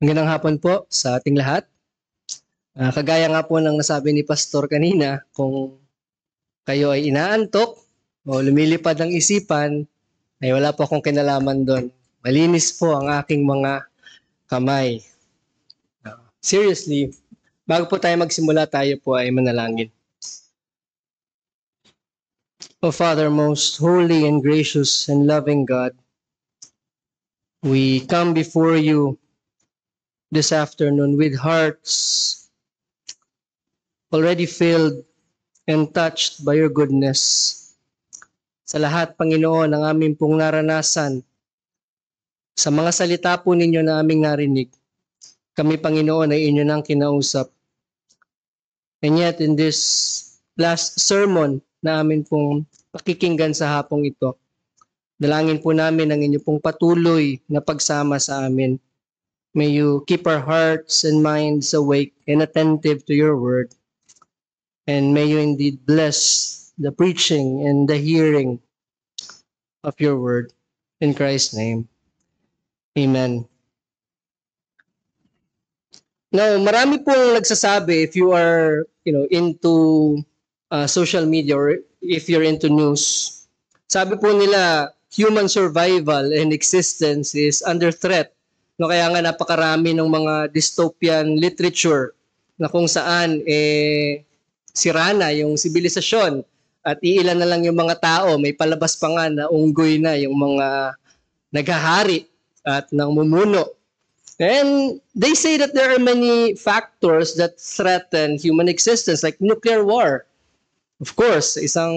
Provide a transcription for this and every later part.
Magandang hapon po sa ating lahat. Kagaya nga po ng nasabi ni Pastor kanina, kung kayo ay inaantok o lumilipad ang isipan, ay wala po akong kinalaman doon. Malinis po ang aking mga kamay. Seriously, bago po tayo magsimula, tayo po ay manalangin. O Father, most holy and gracious and loving God, we come before you this afternoon with hearts already filled and touched by your goodness. Sa lahat, Panginoon, ang aming pong naranasan, sa mga salita po ninyo na aming narinig, kami, Panginoon, ay inyo nang kinausap. And yet, in this last sermon na amin pong pakikinggan sa hapong ito, dalangin po namin ang inyo pong patuloy na pagsama sa amin. May you keep our hearts and minds awake and attentive to your word. And may you indeed bless the preaching and the hearing of your word. In Christ's name, amen. Now, marami pong nagsasabi, if you are, into social media or if you're into news, sabi po nila, human survival and existence is under threat. No, kaya nga napakarami ng mga dystopian literature na kung saan sira na yung sibilisasyon at iilan na lang yung mga tao. May palabas pa nga na unggoy na yung mga naghahari at namumuno. And they say that there are many factors that threaten human existence, like nuclear war. Of course, isang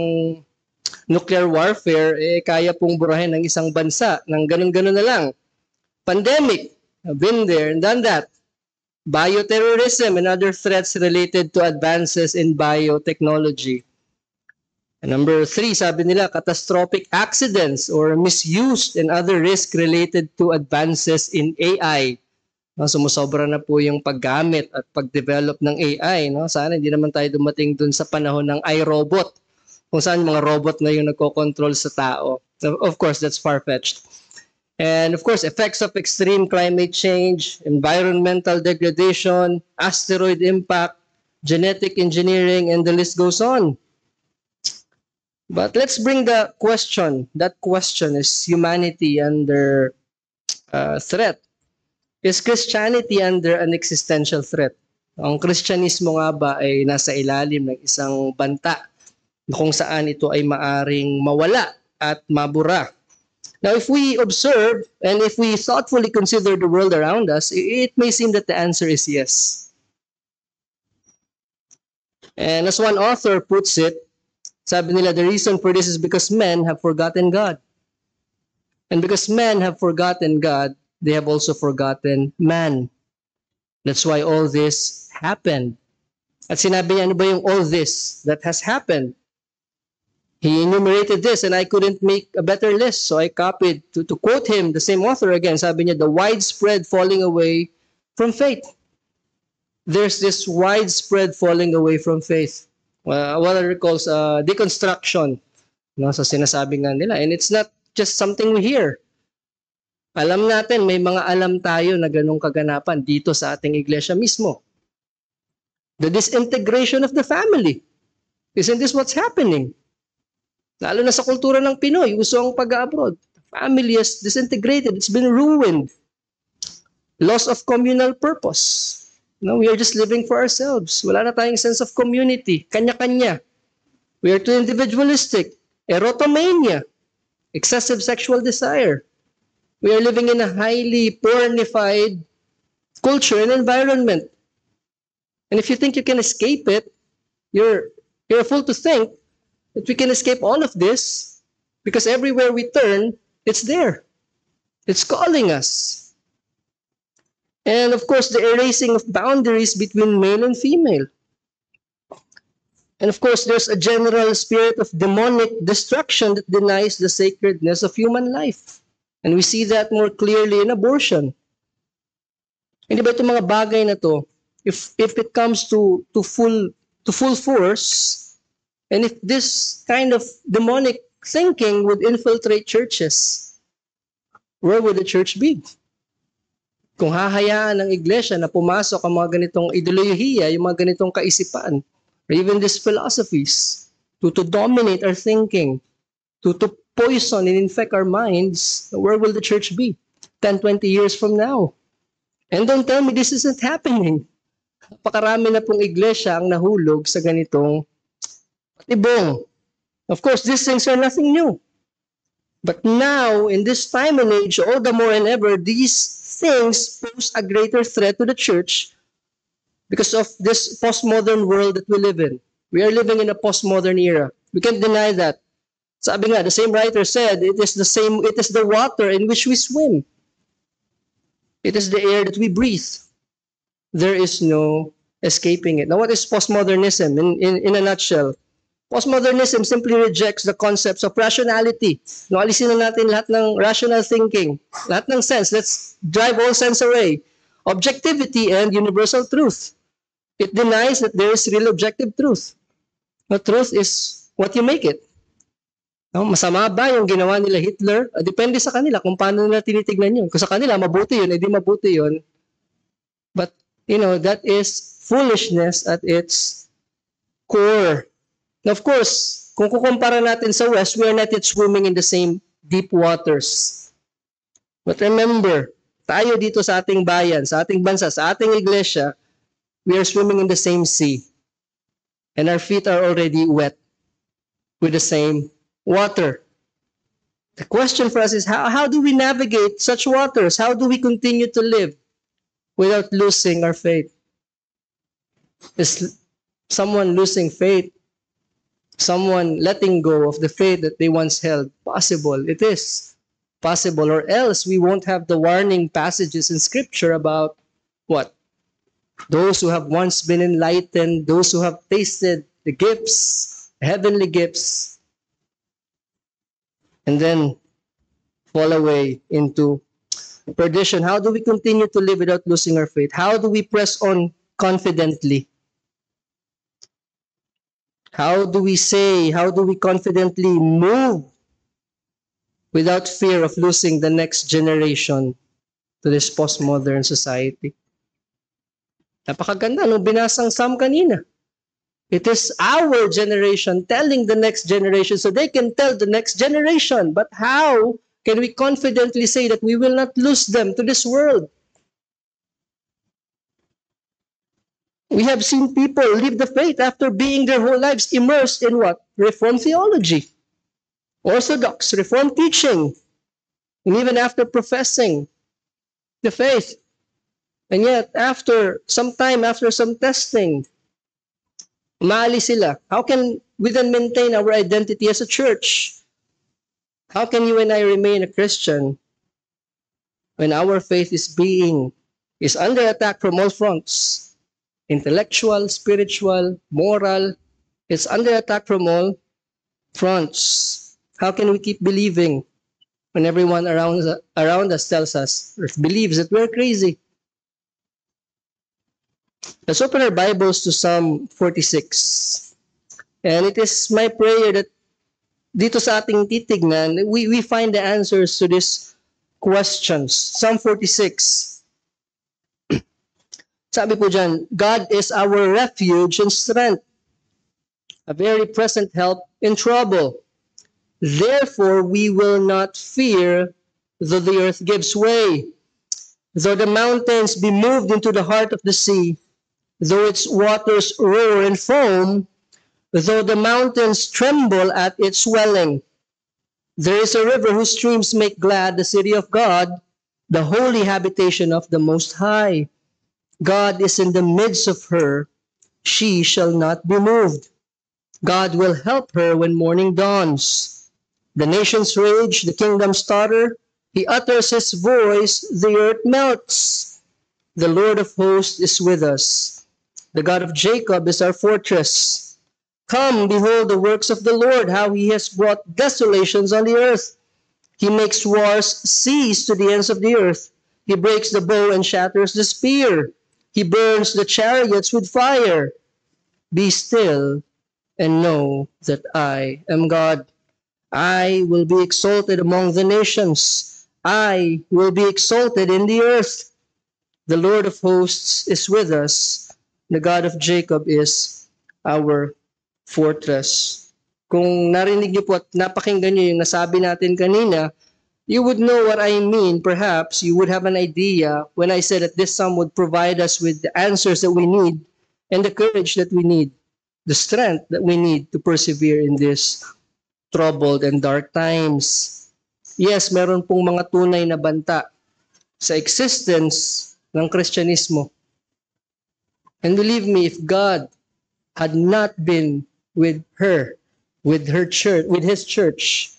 nuclear warfare, kaya pong burahin ng isang bansa ng ganun-ganun na lang. Pandemic, I've been there and done that. Bioterrorism and other threats related to advances in biotechnology. And number 3, sabi nila, catastrophic accidents or misuse and other risk related to advances in AI. Sumusobra na po yung paggamit at pagdevelop ng AI. No? Sana hindi naman tayo dumating dun sa panahon ng iRobot, kung saan mga robot na yung nagko-control sa tao. Of course, that's far-fetched. And of course, effects of extreme climate change, environmental degradation, asteroid impact, genetic engineering, and the list goes on. But let's bring the question. That question is humanity under threat. Is Christianity under an existential threat? Ang Kristyanismo nga ba ay nasa ilalim ng isang banta kung saan ito ay maaring mawala at mabura? Now, if we observe and if we thoughtfully consider the world around us, it may seem that the answer is yes. And as one author puts it, sabi nila, the reason for this is because men have forgotten God. And because men have forgotten God, they have also forgotten man. That's why all this happened. At sinabi niya, ano ba yung all this that has happened? He enumerated this and I couldn't make a better list. So I copied to quote him, the same author again. Sabi niya, the widespread falling away from faith. There's this widespread falling away from faith. What I recall deconstruction, no, sa sinasabi nga nila. And it's not just something we hear. Alam natin, may mga alam tayo na ganong kaganapan dito sa ating iglesia mismo. The disintegration of the family. Isn't this what's happening? Lalo na sa kultura ng Pinoy, uso ang pag-abroad. Family is disintegrated. It's been ruined. Loss of communal purpose. No, we are just living for ourselves. Wala na tayong sense of community. Kanya-kanya. We are too individualistic. Erotomania. Excessive sexual desire. We are living in a highly pornified culture and environment. And if you think you can escape it, you're a fool to think that we can escape all of this because everywhere we turn, it's there. It's calling us. And of course, the erasing of boundaries between male and female. And of course, there's a general spirit of demonic destruction that denies the sacredness of human life. And we see that more clearly in abortion. Hindi ba itong mga bagay na to, if it comes to full force, and if this kind of demonic thinking would infiltrate churches, where would the church be? Kung hahayaan ng iglesia na pumasok ang mga ganitong ideolohiya, yung mga ganitong kaisipan, or even these philosophies, to dominate our thinking, to poison and infect our minds, where will the church be 10, 20 years from now? And don't tell me this isn't happening. Napakarami na pong iglesia ang nahulog sa ganitong patibong. Of course, these things are nothing new. But now, in this time and age, all the more than ever, these things pose a greater threat to the church because of this postmodern world that we live in. We are living in a postmodern era. We can't deny that. Sabi nga, the same writer said, it is the water in which we swim. It is the air that we breathe. There is no escaping it. Now, what is postmodernism in a nutshell? Postmodernism simply rejects the concepts of rationality. No, alisin na natin lahat ng rational thinking, lahat ng sense. Let's drive all sense away. Objectivity and universal truth. It denies that there is real objective truth. The truth is what you make it. No, masama ba yung ginawa nila Hitler? Depende sa kanila kung paano nila tinitignan yun. Kung sa kanila, mabuti yun, edi mabuti yun. But, that is foolishness at its core. Of course, kung kukumpara natin sa West, we are not yet swimming in the same deep waters. But remember, tayo dito sa ating bayan, sa ating bansa, sa ating iglesia, we are swimming in the same sea. And our feet are already wet with the same water. The question for us is, how do we navigate such waters? How do we continue to live without losing our faith? Is someone losing faith, someone letting go of the faith that they once held, possible? It is possible, or else we won't have the warning passages in Scripture about what? Those who have once been enlightened, those who have tasted the gifts, heavenly gifts, and then fall away into perdition. How do we continue to live without losing our faith? How do we press on confidently? How do we confidently move without fear of losing the next generation to this postmodern society? Napakaganda nung binasang Psalm kanina. It is our generation telling the next generation so they can tell the next generation. But how can we confidently say that we will not lose them to this world? We have seen people leave the faith after being their whole lives immersed in what? Reformed theology, Orthodox, Reformed teaching, and even after professing the faith. And yet, after some time, after some testing, maalis sila. How can we then maintain our identity as a church? How can you and I remain a Christian when our faith is under attack from all fronts? Intellectual, spiritual, moral. It's under attack from all fronts. How can we keep believing when everyone around us tells us or believes that we're crazy? Let's open our Bibles to Psalm 46. And it is my prayer that dito sa ating titignan, we find the answers to these questions. Psalm 46. Sabi po dyan, God is our refuge and strength, a very present help in trouble. Therefore, we will not fear though the earth gives way, though the mountains be moved into the heart of the sea, though its waters roar and foam, though the mountains tremble at its swelling. There is a river whose streams make glad the city of God, the holy habitation of the Most High. God is in the midst of her, she shall not be moved. God will help her when morning dawns. The nations rage, the kingdoms totter. He utters his voice, the earth melts. The Lord of hosts is with us. The God of Jacob is our fortress. Come, behold the works of the Lord, how he has brought desolations on the earth. He makes wars cease to the ends of the earth. He breaks the bow and shatters the spear. He burns the chariots with fire. Be still and know that I am God. I will be exalted among the nations. I will be exalted in the earth. The Lord of hosts is with us. The God of Jacob is our fortress. Kung narinig niyo po at napakinggan niyo yung nasabi natin kanina, you would know what I mean. Perhaps you would have an idea when I said that this psalm would provide us with the answers that we need and the courage that we need, the strength that we need to persevere in these troubled and dark times. Yes, meron pong mga tunay na banta sa existence ng Kristyanismo. And believe me, if God had not been with her, with her church, with his church,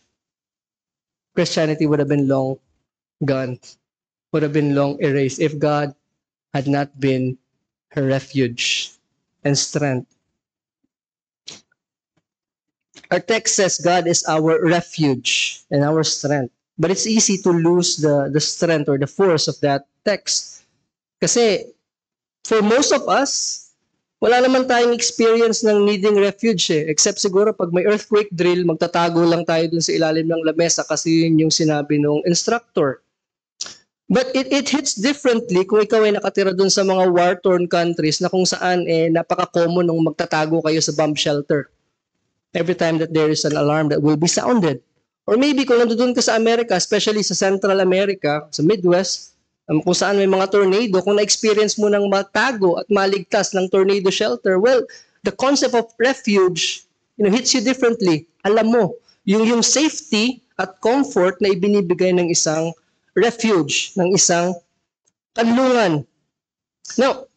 Christianity would have been long gone, would have been long erased if God had not been her refuge and strength. Our text says God is our refuge and our strength. But it's easy to lose the strength or the force of that text. Kasi for most of us, wala naman tayong experience ng needing refuge except siguro pag may earthquake drill, magtatago lang tayo dun sa ilalim ng lamesa kasi yun yung sinabi ng instructor. But it hits differently kung ikaw ay nakatira dun sa mga war-torn countries na kung saan napaka-common nung magtatago kayo sa bomb shelter every time that there is an alarm that will be sounded. Or maybe kung nandun ka sa America, especially sa Central America, sa Midwest, kung saan may mga tornado, kung na-experience mo ng matago at maligtas ng tornado shelter, well, the concept of refuge, hits you differently. Alam mo, yung safety at comfort na ibinibigay ng isang refuge, ng isang kanlungan. Now,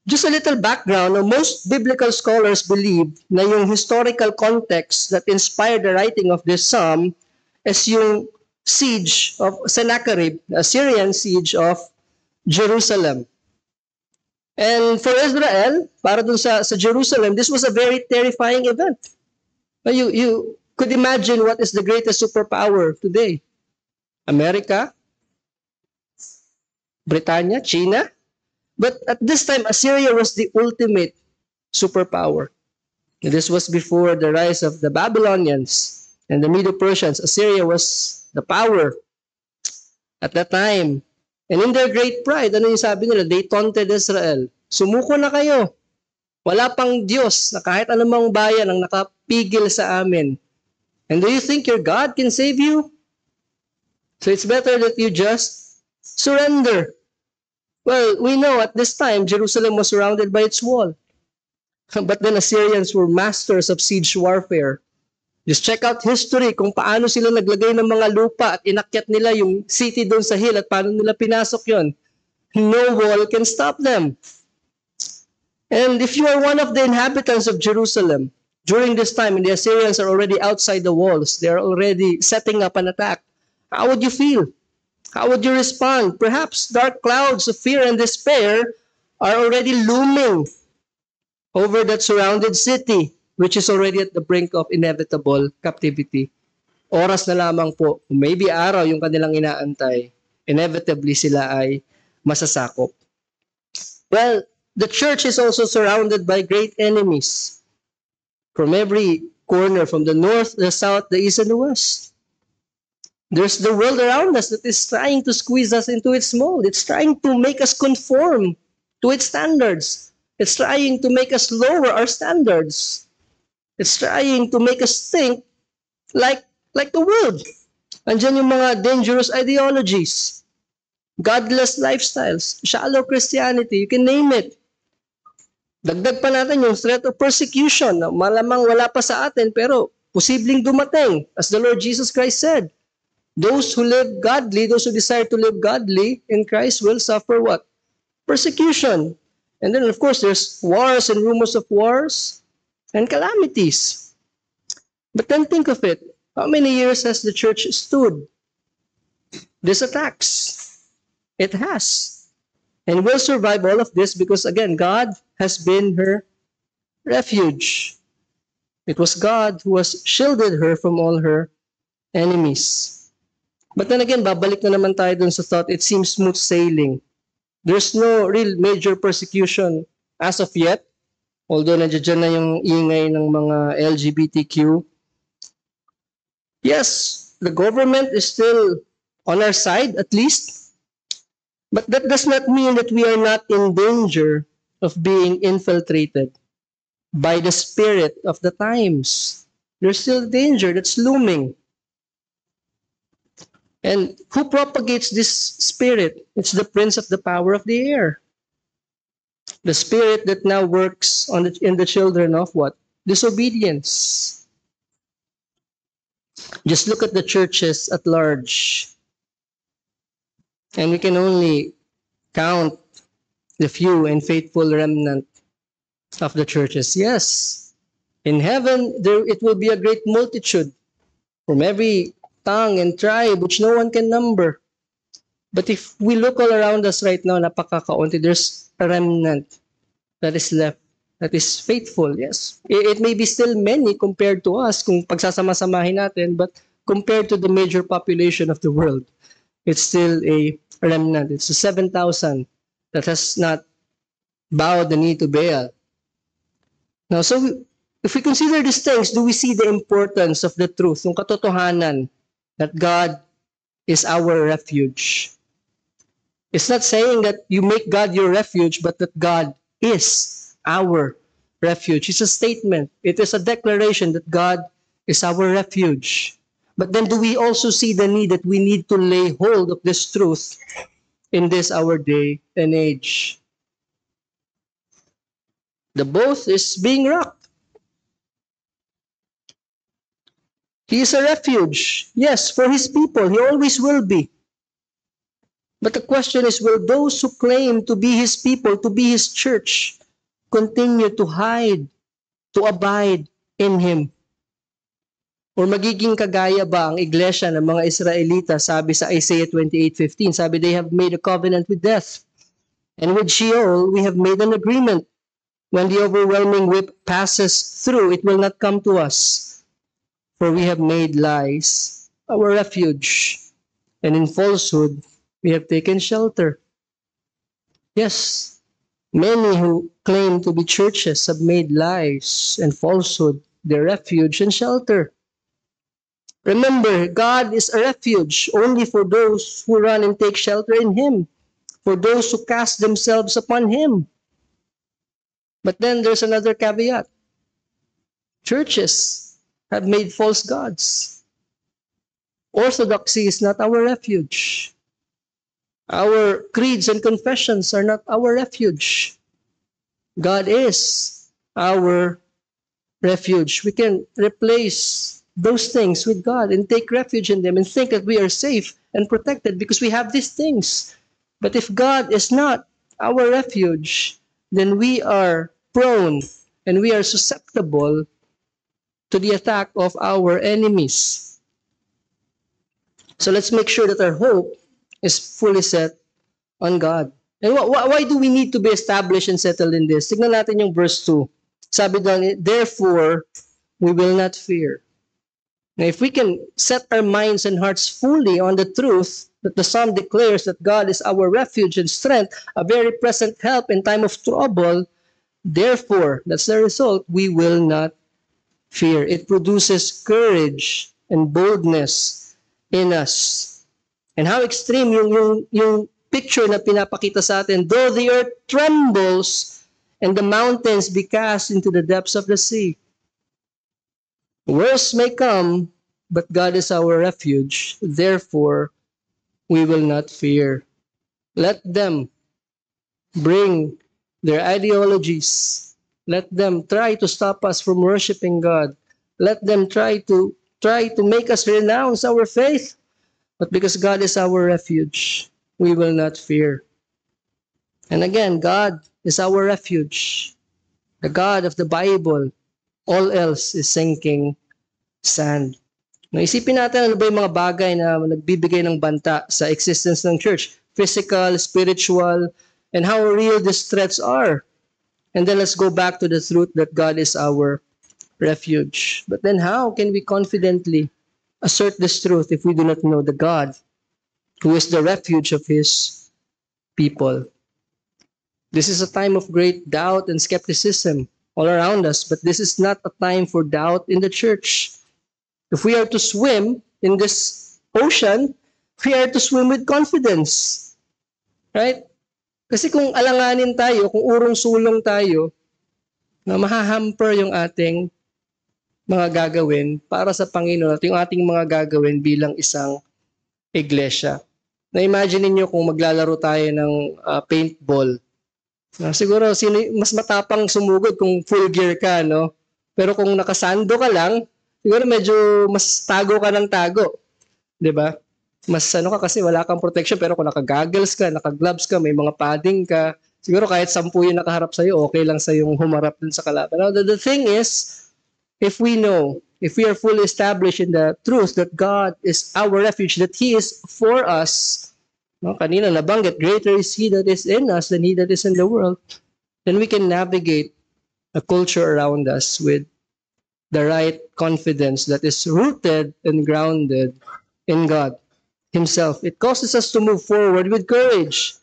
just a little background, most biblical scholars believe na yung historical context that inspired the writing of this psalm is yung siege of Sennacherib, the Assyrian siege of Jerusalem. And for Israel, para dun sa Jerusalem, this was a very terrifying event. You could imagine what is the greatest superpower today. America, Britannia, China. But at this time, Assyria was the ultimate superpower. And this was before the rise of the Babylonians and the Medo-Persians. Assyria was the power at that time. And in their great pride, ano yung sabi nila? They taunted Israel. Sumuko na kayo. Wala pang Diyos na kahit anumang bayan ang nakapigil sa amin. And do you think your God can save you? So it's better that you just surrender. Well, we know at this time, Jerusalem was surrounded by its wall. But then Assyrians were masters of siege warfare. Just check out history kung paano sila naglagay ng mga lupa at inakyat nila yung city doon sa hill at paano nila pinasok yon. No wall can stop them. And if you are one of the inhabitants of Jerusalem, during this time, and the Assyrians are already outside the walls, they are already setting up an attack, how would you feel? How would you respond? Perhaps dark clouds of fear and despair are already looming over that surrounded city, which is already at the brink of inevitable captivity. Oras na lamang po, maybe araw yung kanilang inaantay, inevitably sila ay masasakop. Well, the church is also surrounded by great enemies from every corner, from the north, the south, the east, and the west. There's the world around us that is trying to squeeze us into its mold. It's trying to make us conform to its standards. It's trying to make us lower our standards. It's trying to make us think like the world. Andiyan yung mga dangerous ideologies, godless lifestyles, shallow Christianity, you can name it. Dagdag pa natin yung threat of persecution na malamang wala pa sa atin pero posibleng dumating. As the Lord Jesus Christ said, those who live godly, those who desire to live godly in Christ will suffer what? Persecution. And then of course there's wars and rumors of wars and calamities. But then think of it. How many years has the church stood these attacks? It has. And will survive all of this because again, God has been her refuge. It was God who has shielded her from all her enemies. But then again, babalik na naman tayo dun sa thought, it seems smooth sailing. There's no real major persecution as of yet. Although nandiyan na yung ingay ng mga LGBTQ. Yes, the government is still on our side at least. But that does not mean that we are not in danger of being infiltrated by the spirit of the times. There's still danger that's looming. And who propagates this spirit? It's the prince of the power of the air. The spirit that now works in the children of what? Disobedience. Just look at the churches at large. And we can only count the few and faithful remnant of the churches. Yes, in heaven it will be a great multitude from every tongue and tribe which no one can number. But if we look all around us right now, napakakaunti, there's a remnant that is left, that is faithful. Yes, it may be still many compared to us kung pagsasama-samahin natin, but compared to the major population of the world, it's still a remnant. It's the 7,000 that has not bowed the knee to Baal. Now, so if we consider these things, do we see the importance of the truth, yung katotohanan that God is our refuge? It's not saying that you make God your refuge, but that God is our refuge. It's a statement. It is a declaration that God is our refuge. But then do we also see the need that we need to lay hold of this truth in this our day and age? The boat is being rocked. He is a refuge. Yes, for his people. He always will be. But the question is, will those who claim to be his people, to be his church, continue to hide, to abide in him? Or magiging kagaya ba ang iglesia ng mga Israelita, sabi sa Isaiah 28:15, sabi, they have made a covenant with death. And with Sheol, we have made an agreement. When the overwhelming whip passes through, it will not come to us. For we have made lies our refuge, and in falsehood we have taken shelter. Yes, many who claim to be churches have made lies and falsehood their refuge and shelter. Remember, God is a refuge only for those who run and take shelter in him, for those who cast themselves upon him. But then there's another caveat. Churches have made false gods. Orthodoxy is not our refuge. Our creeds and confessions are not our refuge. God is our refuge. We can replace those things with God and take refuge in them and think that we are safe and protected because we have these things. But if God is not our refuge, then we are prone and we are susceptible to the attack of our enemies. So let's make sure that our hope is fully set on God. And why do we need to be established and settled in this? Tignan natin yung verse 2. Sabi doon, therefore, we will not fear. Now, if we can set our minds and hearts fully on the truth that the Psalm declares that God is our refuge and strength, a very present help in time of trouble, therefore, that's the result, we will not fear. It produces courage and boldness in us. And how extreme yung picture na pinapakita sa atin, though the earth trembles and the mountains be cast into the depths of the sea. Worse may come, but God is our refuge. Therefore, we will not fear. Let them bring their ideologies. Let them try to stop us from worshiping God. Let them try to make us renounce our faith. But because God is our refuge, we will not fear. And again, God is our refuge. The God of the Bible. All else is sinking sand. Naisipin natin ano ba yung mga bagay na nagbibigay ng banta sa existence ng church. Physical, spiritual, and how real these threats are. And then let's go back to the truth that God is our refuge. But then how can we confidently assert this truth if we do not know the God who is the refuge of his people? This is a time of great doubt and skepticism all around us, but this is not a time for doubt in the church. If we are to swim in this ocean, we are to swim with confidence. Right? Kasi kung alanganin tayo, kung urong-sulong tayo, na mahahamper yung ating mga gagawin para sa Panginoon at yung ating mga gagawin bilang isang iglesia. Na-imagine niyo kung maglalaro tayo ng paintball. Siguro sino mas matapang sumugod kung full gear ka, no? Pero kung nakasando ka lang, siguro medyo mas tago ka ng tago. 'Di ba? Mas ano ka kasi wala kang protection, pero kung naka-goggles ka, naka-gloves ka, may mga padding ka, siguro kahit 10 yung nakaharap sa'yo, okay lang sa yung humarap dun sa kalaban. Now, the thing is, if we know, if we are fully established in the truth that God is our refuge, that He is for us, no, kanina nabanggit, greater is He that is in us than He that is in the world, then we can navigate a culture around us with the right confidence that is rooted and grounded in God Himself. It causes us to move forward with courage.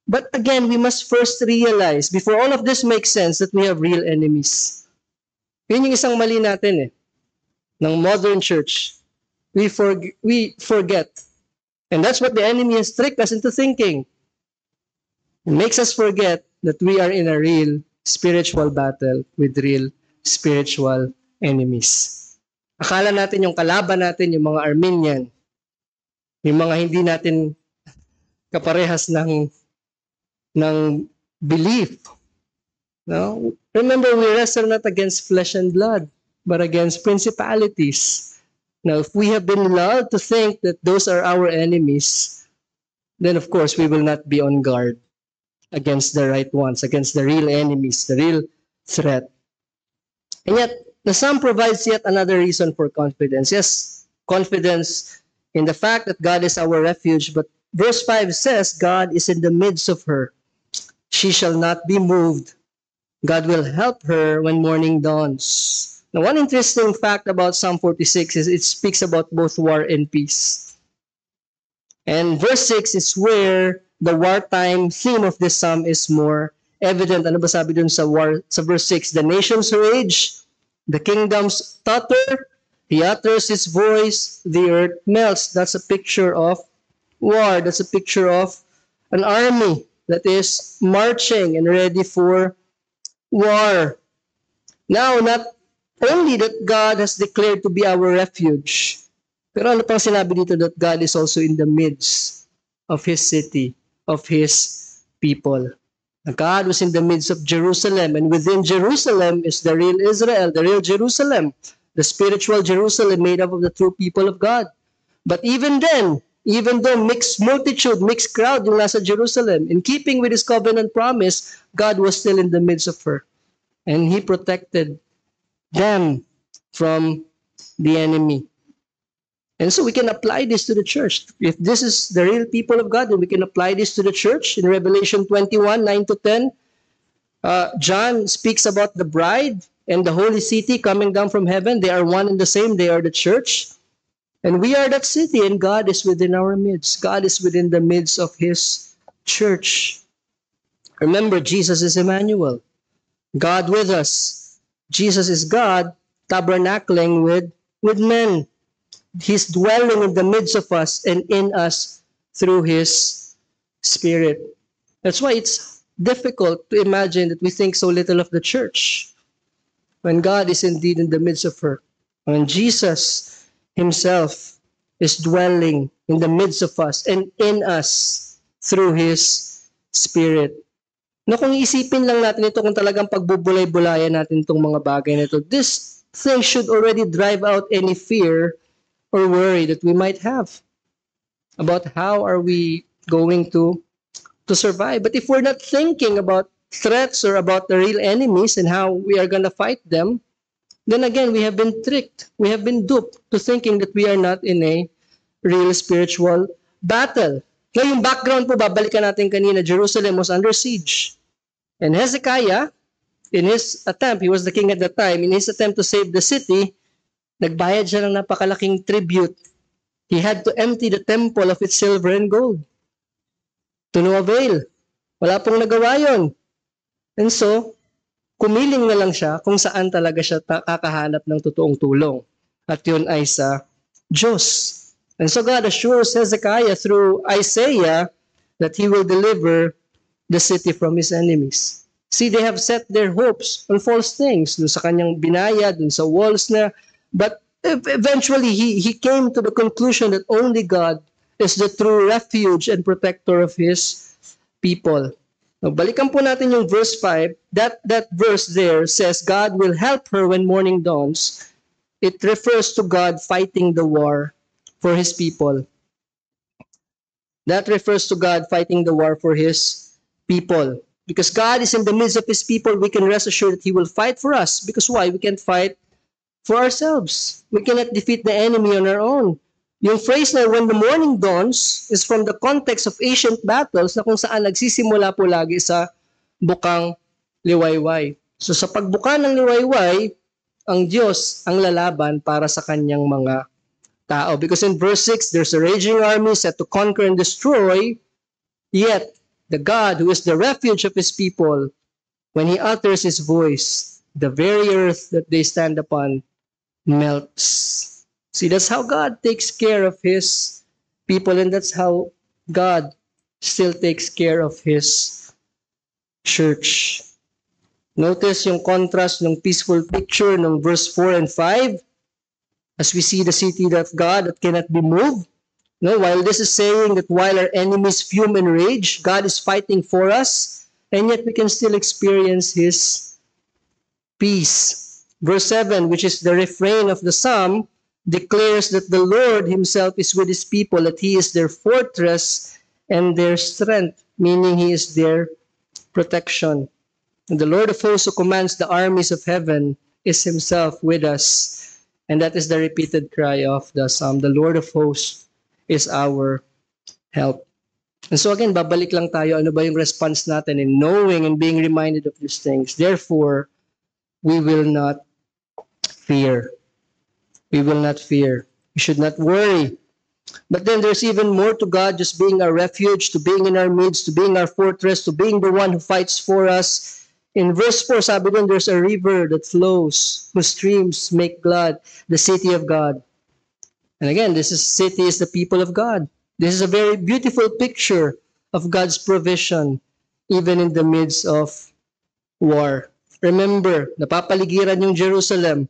But again, we must first realize, before all of this makes sense, that we have real enemies. Yun yung isang mali natin ng modern church. We forget. And that's what the enemy has tricked us into thinking. It makes us forget that we are in a real spiritual battle with real spiritual enemies. Akala natin yung kalaban natin, yung mga Arminian, yung mga hindi natin kaparehas ng belief. No? Remember, we wrestle not against flesh and blood, but against principalities. Now, if we have been allowed to think that those are our enemies, then of course we will not be on guard against the right ones, against the real enemies, the real threat. And yet, the Psalm provides yet another reason for confidence. Yes, confidence in the fact that God is our refuge, but verse 5 says, God is in the midst of her. She shall not be moved. God will help her when morning dawns. Now, one interesting fact about Psalm 46 is it speaks about both war and peace. And verse 6 is where the wartime theme of this psalm is more evident. Ano ba sabi dun sa verse 6? The nations rage, the kingdoms totter, he utters his voice, the earth melts. That's a picture of war. That's a picture of an army that is marching and ready for war. Now, not only that God has declared to be our refuge, pero ano pang sinabi dito, that God is also in the midst of His city, of His people. God was in the midst of Jerusalem, and within Jerusalem is the real Israel, the real Jerusalem, the spiritual Jerusalem made up of the true people of God. But even then, even though mixed multitude, mixed crowd yung nasa Jerusalem, in keeping with His covenant promise, God was still in the midst of her. And He protected them from the enemy. And so we can apply this to the church. If this is the real people of God, then we can apply this to the church. In Revelation 21, 9-10, John speaks about the bride and the holy city coming down from heaven. They are one and the same. They are the church. And we are that city, and God is within our midst. God is within the midst of His church. Remember, Jesus is Emmanuel, God with us. Jesus is God tabernacling with men. He's dwelling in the midst of us and in us through His Spirit. That's why it's difficult to imagine that we think so little of the church when God is indeed in the midst of her. When Jesus Himself is dwelling in the midst of us and in us through His Spirit. No, kung isipin lang natin ito, kung talagang pagbubulay-bulayan natin itong mga bagay na ito, this thing should already drive out any fear or worry that we might have about how are we going to survive. But if we're not thinking about threats or about the real enemies and how we are going to fight them, then again, we have been tricked. We have been duped to thinking that we are not in a real spiritual battle. Ngayon, yung background po, babalikan natin kanina, Jerusalem was under siege. And Hezekiah, in his attempt, he was the king at that time, in his attempt to save the city, nagbayad siya ng napakalaking tribute. He had to empty the temple of its silver and gold. To no avail. Wala pong nagawa yun. And so, kumiling na lang siya kung saan talaga siya kakahanap ng totoong tulong. At yun ay sa Diyos. And so God assures Hezekiah through Isaiah that He will deliver the city from His enemies. See, they have set their hopes on false things, dun sa kanyang binaya, dun sa walls na, but eventually he came to the conclusion that only God is the true refuge and protector of His people. Now, balikan po natin yung verse 5. That verse there says, God will help her when morning dawns. It refers to God fighting the war for His people. That refers to God fighting the war for His people. Because God is in the midst of His people, we can rest assured that He will fight for us. Because why? We can't fight for ourselves. We cannot defeat the enemy on our own. Yung phrase na when the morning dawns is from the context of ancient battles na kung saan nagsisimula po lagi sa bukang liwayway. So sa pagbuka ng liwayway, ang Diyos ang lalaban para sa kanyang mga tao. Because in verse 6, there's a raging army set to conquer and destroy, yet the God who is the refuge of His people, when He utters His voice, the very earth that they stand upon melts. See, that's how God takes care of His people, and that's how God still takes care of His church. Notice yung contrast ng peaceful picture ng verse 4 and 5. As we see the city of God that cannot be moved. No, while this is saying that while our enemies fume and rage, God is fighting for us, and yet we can still experience His peace. Verse 7, which is the refrain of the psalm, declares that the Lord Himself is with His people, that He is their fortress and their strength, meaning He is their protection. And the Lord of hosts who commands the armies of heaven is Himself with us. And that is the repeated cry of the psalm. The Lord of hosts is our help. And so again, babalik lang tayo, ano ba yung response natin in knowing and being reminded of these things. Therefore, we will not fear. We will not fear. We should not worry. But then there's even more to God just being our refuge, to being in our midst, to being our fortress, to being the one who fights for us. In verse 4, sabi doon, there's a river that flows, whose streams make glad the city of God. And again, city is the people of God. This is a very beautiful picture of God's provision, even in the midst of war. Remember, napapaligiran yung Jerusalem,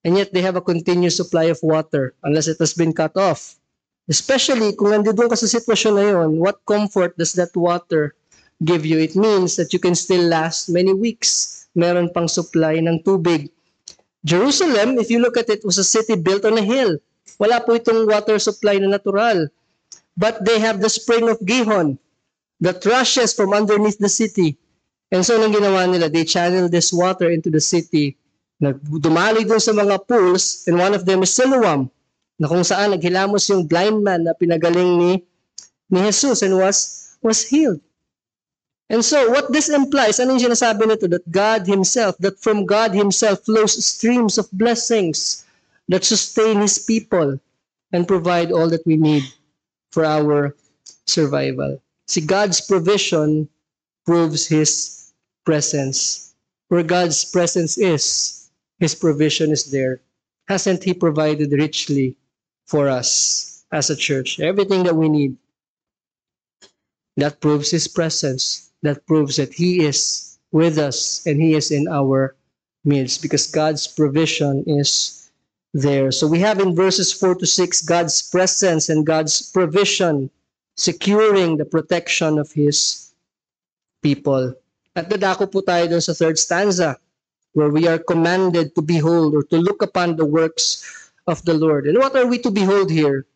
and yet they have a continuous supply of water unless it has been cut off. Especially kung nandun ka sa sitwasyon na yun, what comfort does that water give you? It means that you can still last many weeks. Meron pang supply ng tubig. Jerusalem, if you look at it, was a city built on a hill. Wala po itong water supply na natural. But they have the spring of Gihon that rushes from underneath the city. And so nang ginawa nila, they channel this water into the city. Dumaloy dun sa mga pools, and one of them is Siloam, na kung saan naghilamos yung blind man na pinagaling ni Jesus and was healed. And so what this implies, ano yung sinasabi nito? That God Himself, that from God Himself flows streams of blessings that sustain His people and provide all that we need for our survival. See, God's provision proves His presence. Where God's presence is, His provision is there. Hasn't He provided richly for us as a church? Everything that we need. That proves His presence. That proves that He is with us and He is in our midst because God's provision is there. So we have in verses 4 to 6 God's presence and God's provision securing the protection of His people. At dadako po tayo dun sa third stanza where we are commanded to behold or to look upon the works of the Lord. And what are we to behold here?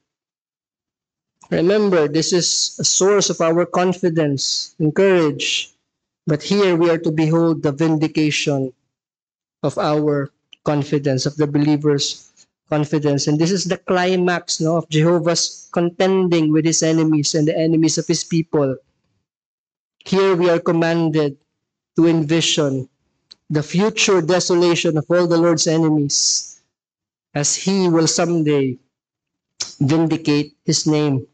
Remember, this is a source of our confidence and courage. But here we are to behold the vindication of our confidence, of the believer's confidence. And this is the climax of Jehovah's contending with His enemies and the enemies of His people. Here we are commanded to envision the future desolation of all the Lord's enemies as He will someday vindicate His name.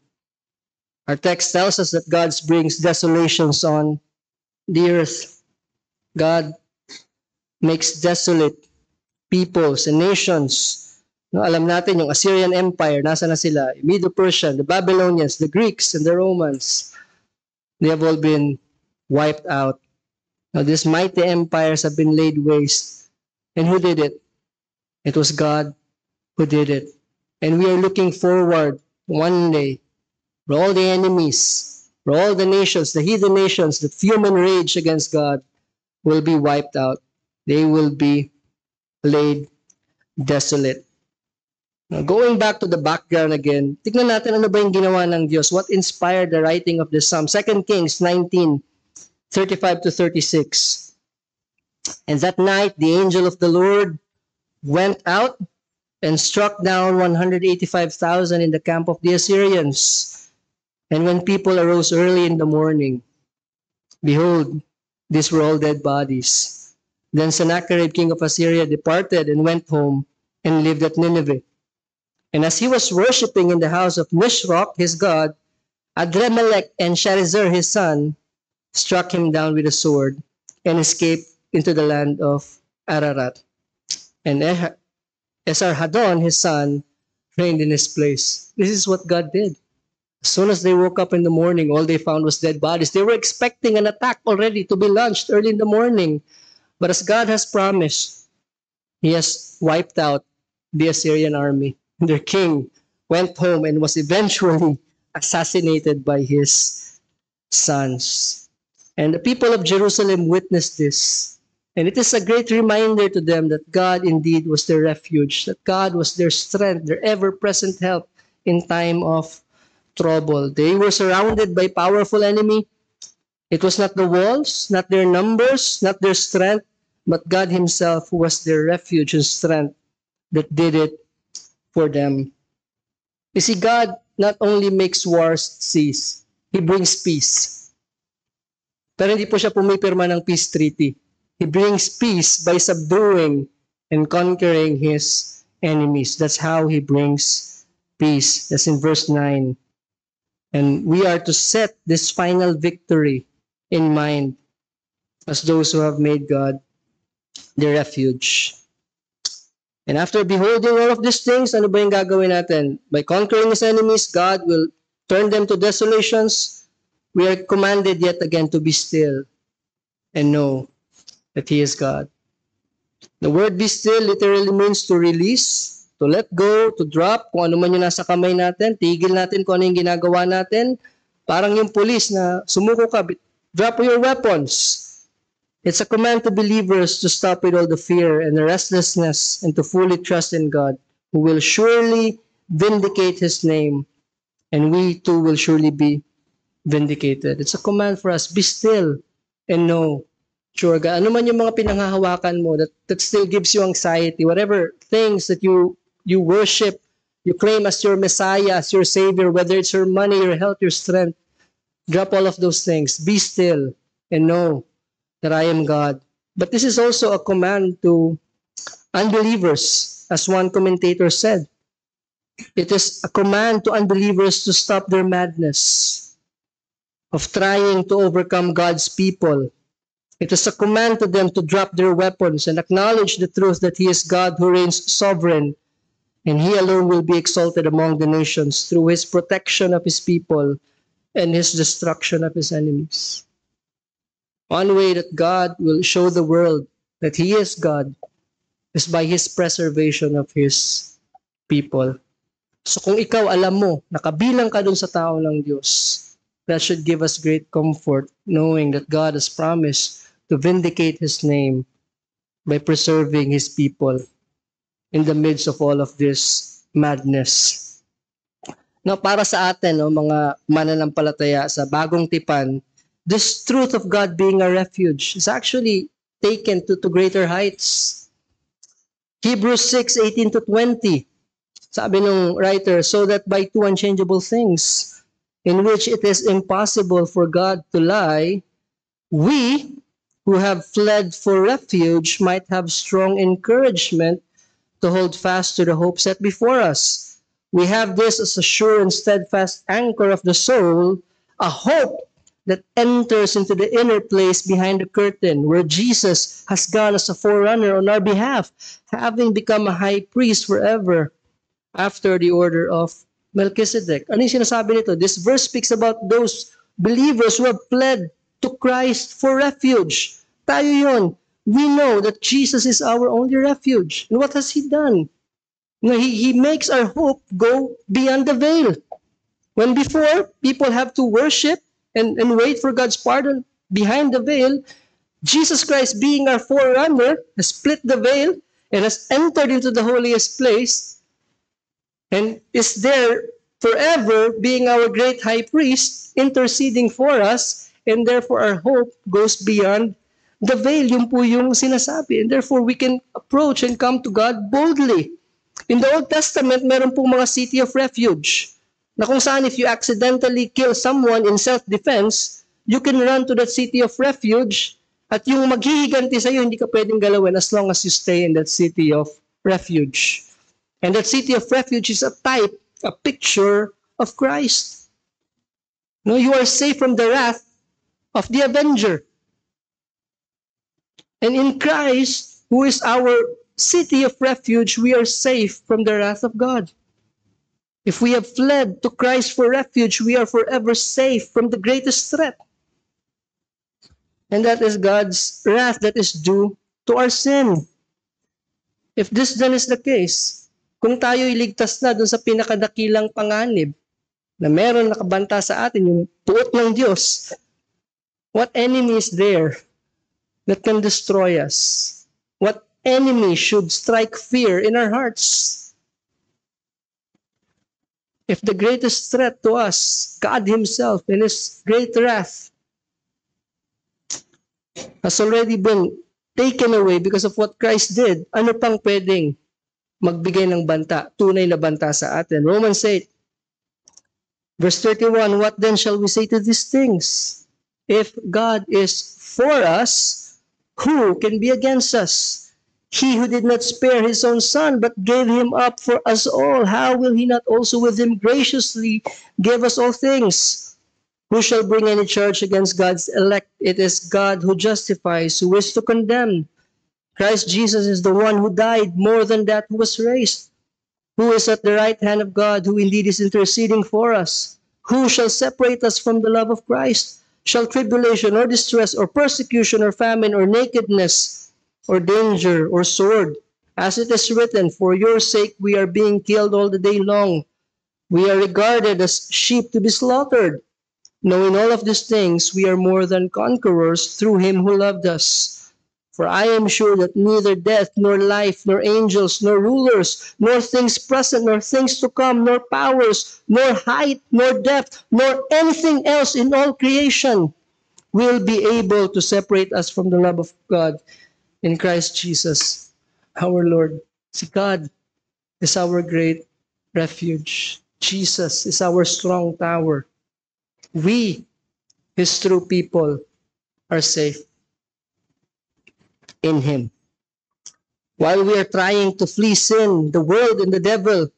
Our text tells us that God brings desolations on the earth. God makes desolate peoples and nations. No, alam natin yung Assyrian Empire, nasa na sila? Medo-Persian, the Babylonians, the Greeks, and the Romans. They have all been wiped out. Now, these mighty empires have been laid waste. And who did it? It was God who did it. And we are looking forward one day for all the enemies, for all the nations, the heathen nations that human rage against God will be wiped out. They will be laid desolate. Now, going back to the background again, tignan natin ano ba yung ginawa ng Diyos. What inspired the writing of the Psalm? 2 Kings 19:35 to 36. And that night the angel of the Lord went out and struck down 185,000 in the camp of the Assyrians. And when people arose early in the morning, behold, these were all dead bodies. Then Sennacherib, king of Assyria, departed and went home and lived at Nineveh. And as he was worshipping in the house of Nisroch, his god, Adremelech and Sharezer, his son, struck him down with a sword and escaped into the land of Ararat. And Esarhaddon, his son, reigned in his place. This is what God did. As soon as they woke up in the morning, all they found was dead bodies. They were expecting an attack already to be launched early in the morning. But as God has promised, He has wiped out the Assyrian army. Their king went home and was eventually assassinated by his sons. And the people of Jerusalem witnessed this. And it is a great reminder to them that God indeed was their refuge, that God was their strength, their ever-present help in time of trouble. They were surrounded by powerful enemy. It was not the walls, not their numbers, not their strength, but God Himself who was their refuge and strength that did it for them. You see, God not only makes wars cease, He brings peace. Pero hindi po siya pumipirma ng peace treaty. He brings peace by subduing and conquering His enemies. That's how He brings peace. That's in verse 9. And we are to set this final victory in mind as those who have made God their refuge. And after beholding all of these things, ano ba yung gagawin natin? By conquering His enemies, God will turn them to desolations. We are commanded yet again to be still and know that He is God. The word be still literally means to release, to let go, to drop, kung ano man yung nasa kamay natin, tigil natin kung ano yung ginagawa natin. Parang yung police na sumuko ka, drop your weapons. It's a command to believers to stop with all the fear and the restlessness and to fully trust in God, who will surely vindicate His name, and we too will surely be vindicated. It's a command for us, be still and know, sure God, ano man yung mga pinanghahawakan mo that still gives you anxiety, whatever things that you worship, you claim as your Messiah, as your Savior, whether it's your money, your health, your strength, drop all of those things. Be still and know that I am God. But this is also a command to unbelievers, as one commentator said. It is a command to unbelievers to stop their madness of trying to overcome God's people. It is a command to them to drop their weapons and acknowledge the truth that He is God who reigns sovereign, and He alone will be exalted among the nations through His protection of His people and His destruction of His enemies. One way that God will show the world that He is God is by His preservation of His people. So kung ikaw alam mo, nakabilang ka dun sa tao ng Diyos, that should give us great comfort knowing that God has promised to vindicate His name by preserving His people in the midst of all of this madness. Now, para sa atin, mga mananampalataya sa bagong tipan, this truth of God being a refuge is actually taken to greater heights. Hebrews 6:18 to 20. Sabi ng writer, so that by two unchangeable things, in which it is impossible for God to lie, we who have fled for refuge might have strong encouragement to hold fast to the hope set before us. We have this as a sure and steadfast anchor of the soul, a hope that enters into the inner place behind the curtain, where Jesus has gone as a forerunner on our behalf, having become a high priest forever after the order of Melchizedek. Ano yung sinasabi nito? This verse speaks about those believers who have fled to Christ for refuge. Tayo yon. We know that Jesus is our only refuge. And what has He done? He makes our hope go beyond the veil. When before, people have to worship and wait for God's pardon behind the veil, Jesus Christ, being our forerunner, has split the veil and has entered into the holiest place and is there forever, being our great high priest, interceding for us, and therefore our hope goes beyond the veil. Yung po yung sinasabi. And therefore we can approach and come to God boldly. In the Old Testament, meron pong mga city of refuge na kung saan if you accidentally kill someone in self-defense, you can run to that city of refuge at yung maghihiganti sa'yo, hindi ka pwedeng galawin as long as you stay in that city of refuge. And that city of refuge is a type, a picture of Christ. No, you are safe from the wrath of the avenger. And in Christ, who is our city of refuge, we are safe from the wrath of God. If we have fled to Christ for refuge, we are forever safe from the greatest threat. And that is God's wrath that is due to our sin. If this then is the case, kung tayo iligtas na dun sa pinakadakilang panganib na meron nakabanta sa atin, yung puot ng Diyos, what enemy is there that can destroy us? What enemy should strike fear in our hearts? If the greatest threat to us, God Himself in His great wrath, has already been taken away because of what Christ did, ano pang pwedeng magbigay ng banta, tunay na banta sa atin? Romans 8, verse 31, what then shall we say to these things? If God is for us, who can be against us? He who did not spare His own Son, but gave Him up for us all, how will He not also with Him graciously give us all things? Who shall bring any charge against God's elect? It is God who justifies. Who is to condemn? Christ Jesus is the one who died, more than that, who was raised, who is at the right hand of God, who indeed is interceding for us. Who shall separate us from the love of Christ? Shall tribulation or distress or persecution or famine or nakedness or danger or sword? As it is written, for your sake we are being killed all the day long. We are regarded as sheep to be slaughtered. Knowing all of these things, we are more than conquerors through Him who loved us. For I am sure that neither death, nor life, nor angels, nor rulers, nor things present, nor things to come, nor powers, nor height, nor depth, nor anything else in all creation will be able to separate us from the love of God in Christ Jesus, our Lord. See, God is our great refuge. Jesus is our strong tower. We, His true people, are safe in Him. While we are trying to flee sin, the world and the devil,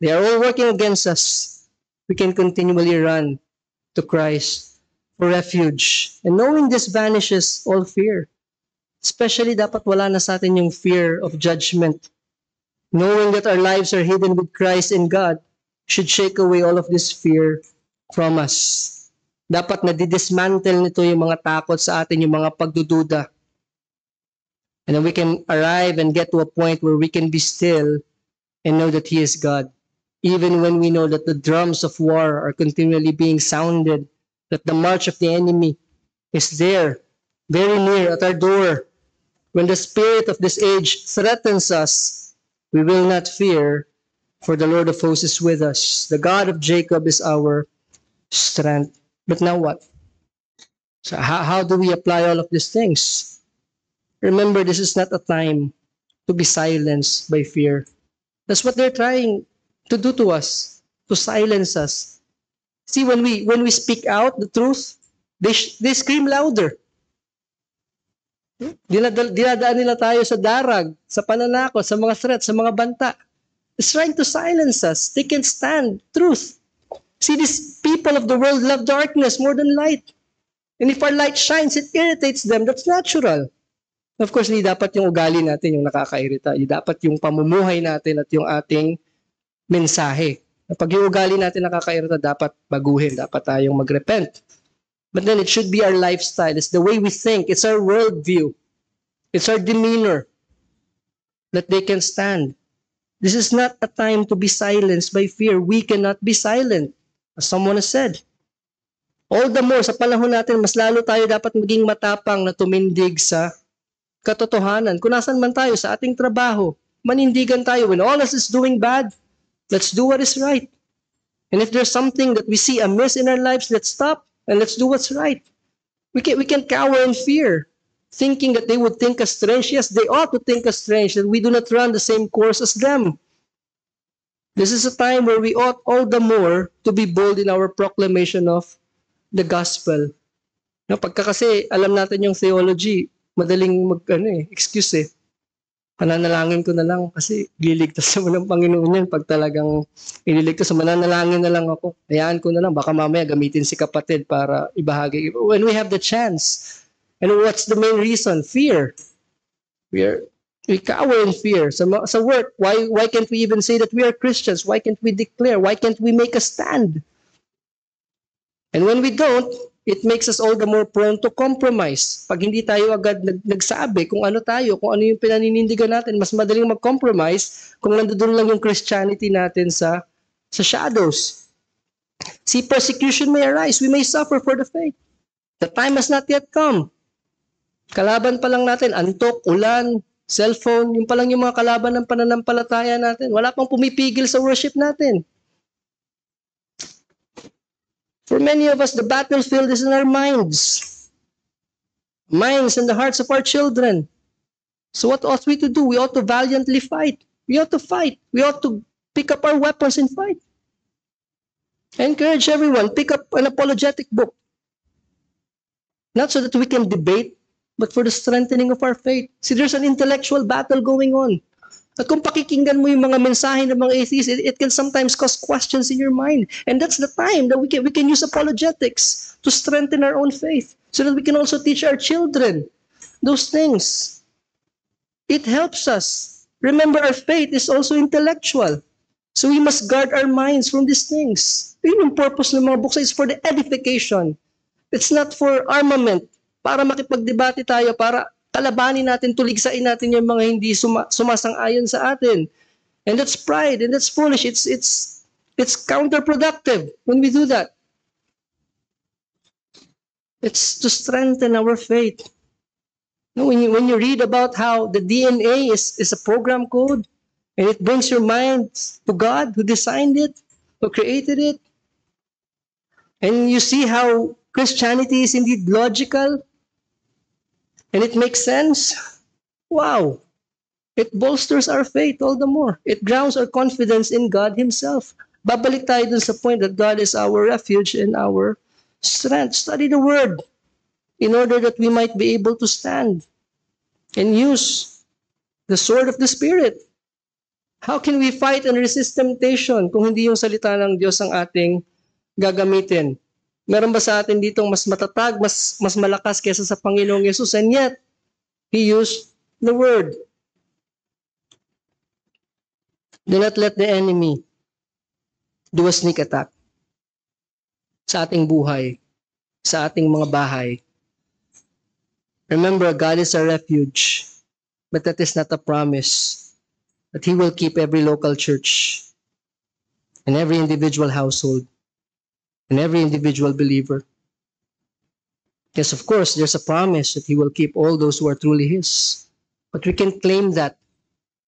they are all working against us. We can continually run to Christ for refuge. And knowing this vanishes all fear. Especially dapat wala na sa atin yung fear of judgment. Knowing that our lives are hidden with Christ in God should shake away all of this fear from us. Dapat nadidismantle nito yung mga takot sa atin, yung mga pagdududa. And then we can arrive and get to a point where we can be still and know that He is God. Even when we know that the drums of war are continually being sounded, that the march of the enemy is there, very near at our door. When the spirit of this age threatens us, we will not fear, for the Lord of hosts is with us. The God of Jacob is our strength. But now what? So how do we apply all of these things? Remember, this is not a time to be silenced by fear. That's what they're trying to do to us, to silence us. See, when we speak out the truth, they scream louder. Dinadaan nila tayo sa darag, sa pananakot, sa mga threats, sa mga banta. It's trying to silence us. They can't stand truth. See, these people of the world love darkness more than light. And if our light shines, it irritates them. That's natural. Of course, hindi dapat yung ugali natin yung nakakairita. Hindi dapat yung pamumuhay natin at yung ating mensahe. Kapag yung ugali natin nakakairita, dapat baguhin. Dapat tayong mag-repent. But then it should be our lifestyle. It's the way we think. It's our worldview. It's our demeanor that they can stand. This is not a time to be silenced by fear. We cannot be silent, as someone has said. All the more, sa panahon natin, mas lalo tayo dapat maging matapang na tumindig sa katotohanan. Kung nasan man tayo, sa ating trabaho, manindigan tayo. When all else is doing bad, let's do what is right. And if there's something that we see amiss in our lives, let's stop and let's do what's right. We can't cower in fear, thinking that they would think us strange. Yes, they ought to think us strange, that we do not run the same course as them. This is a time where we ought all the more to be bold in our proclamation of the gospel. No, pagka kasi alam natin yung theology, madaling excuse eh. Pananalangin ko na lang kasi liligtas naman ng Panginoon yan pag talagang ililigtas. Mananalangin na lang ako. Hayaan ko na lang. Baka mamaya gamitin si kapatid para ibahagi. When we have the chance. And what's the main reason? Fear. We cower in fear. Sa work, why can't we even say that we are Christians? Why can't we declare? Why can't we make a stand? And when we don't, it makes us all the more prone to compromise. Pag hindi tayo agad nagsabi kung ano tayo, kung ano yung pinaninindigan natin, mas madaling mag-compromise kung nandoon lang yung Christianity natin sa shadows. See, persecution may arise. We may suffer for the faith. The time has not yet come. Kalaban pa lang natin, antok, ulan, cellphone, yung pa lang yung mga kalaban ng pananampalataya natin. Wala pang pumipigil sa worship natin. For many of us, the battlefield is in our minds. Minds and the hearts of our children. So what ought we to do? We ought to valiantly fight. We ought to fight. We ought to pick up our weapons and fight. I encourage everyone, pick up an apologetic book. Not so that we can debate, but for the strengthening of our faith. See, there's an intellectual battle going on. At kung pakikinggan mo yung mga mensahe ng mga atheists, it can sometimes cause questions in your mind. And that's the time that we can use apologetics to strengthen our own faith so that we can also teach our children those things. It helps us. Remember, our faith is also intellectual. So we must guard our minds from these things. Yun yung purpose ng mga books, is for the edification. It's not for armament, para makipagdebate tayo, para kalabanin natin, tuligsain natin yung mga hindi sumasang-ayon sa atin. And that's pride, and that's foolish. It's counterproductive when we do that. It's to strengthen our faith. When you read about how the DNA is a program code, and it brings your mind to God who designed it, who created it, and you see how Christianity is indeed logical, and it makes sense, wow, it bolsters our faith all the more. It grounds our confidence in God Himself. Babalik tayo dun sa point that God is our refuge and our strength. Study the Word in order that we might be able to stand and use the sword of the Spirit. How can we fight and resist temptation kung hindi yung salita ng Diyos ang ating gagamitin? Meron ba sa atin ditong mas matatag, mas malakas kaysa sa Panginoong Yesus? And yet, He used the Word. Do not let the enemy do a sneak attack sa ating buhay, sa ating mga bahay. Remember, God is our refuge, but that is not a promise that He will keep every local church and every individual household and every individual believer. Yes, of course, there's a promise that He will keep all those who are truly His. But we can claim that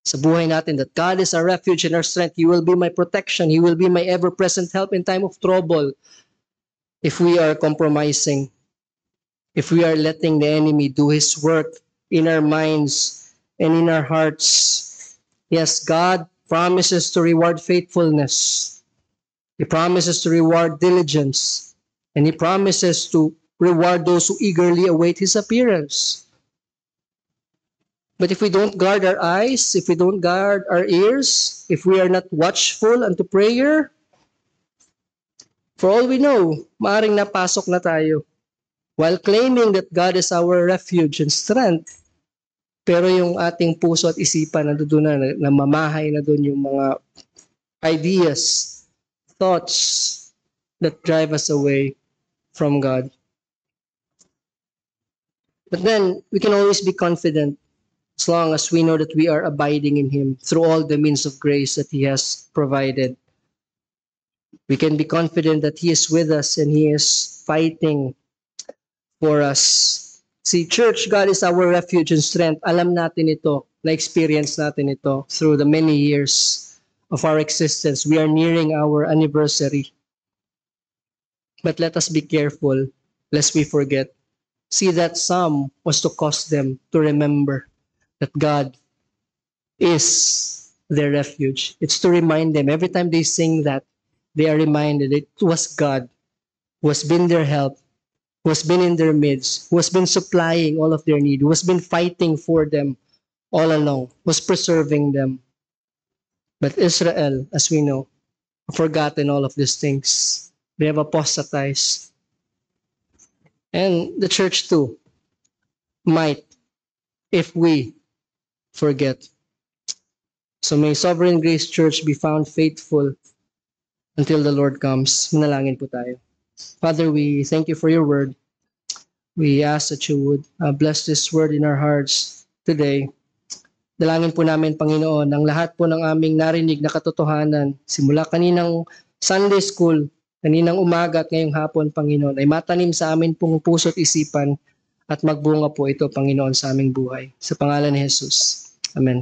sa buhay natin, that God is our refuge and our strength. He will be my protection. He will be my ever-present help in time of trouble. If we are compromising, if we are letting the enemy do his work in our minds and in our hearts. Yes, God promises to reward faithfulness. He promises to reward diligence, and He promises to reward those who eagerly await His appearance. But if we don't guard our eyes, if we don't guard our ears, if we are not watchful unto prayer, for all we know, maaring napasok na tayo while claiming that God is our refuge and strength, pero yung ating puso at isipan nandoon na, namamahay na doon yung mga ideas, thoughts that drive us away from God. But then we can always be confident as long as we know that we are abiding in Him through all the means of grace that He has provided. We can be confident that He is with us and He is fighting for us. See, church, God is our refuge and strength. Alam natin ito, na-experience natin ito through the many years of our existence. We are nearing our anniversary. But let us be careful lest we forget. See, that psalm was to cause them to remember that God is their refuge. It's to remind them every time they sing that, they are reminded it was God who has been their help, who has been in their midst, who has been supplying all of their need, who has been fighting for them all along, was preserving them. But Israel, as we know, have forgotten all of these things. They have apostatized. And the church too might, if we forget. So may Sovereign Grace Church be found faithful until the Lord comes. Manalangin po tayo. Father, we thank you for your word. We ask that you would bless this word in our hearts today. Dalangin po namin, Panginoon, ang lahat po ng aming narinig na katotohanan, simula kaninang Sunday School, kaninang umaga at ngayong hapon, Panginoon, ay matanim sa amin pong puso at isipan at magbunga po ito, Panginoon, sa aming buhay. Sa pangalan ni Jesus. Amen.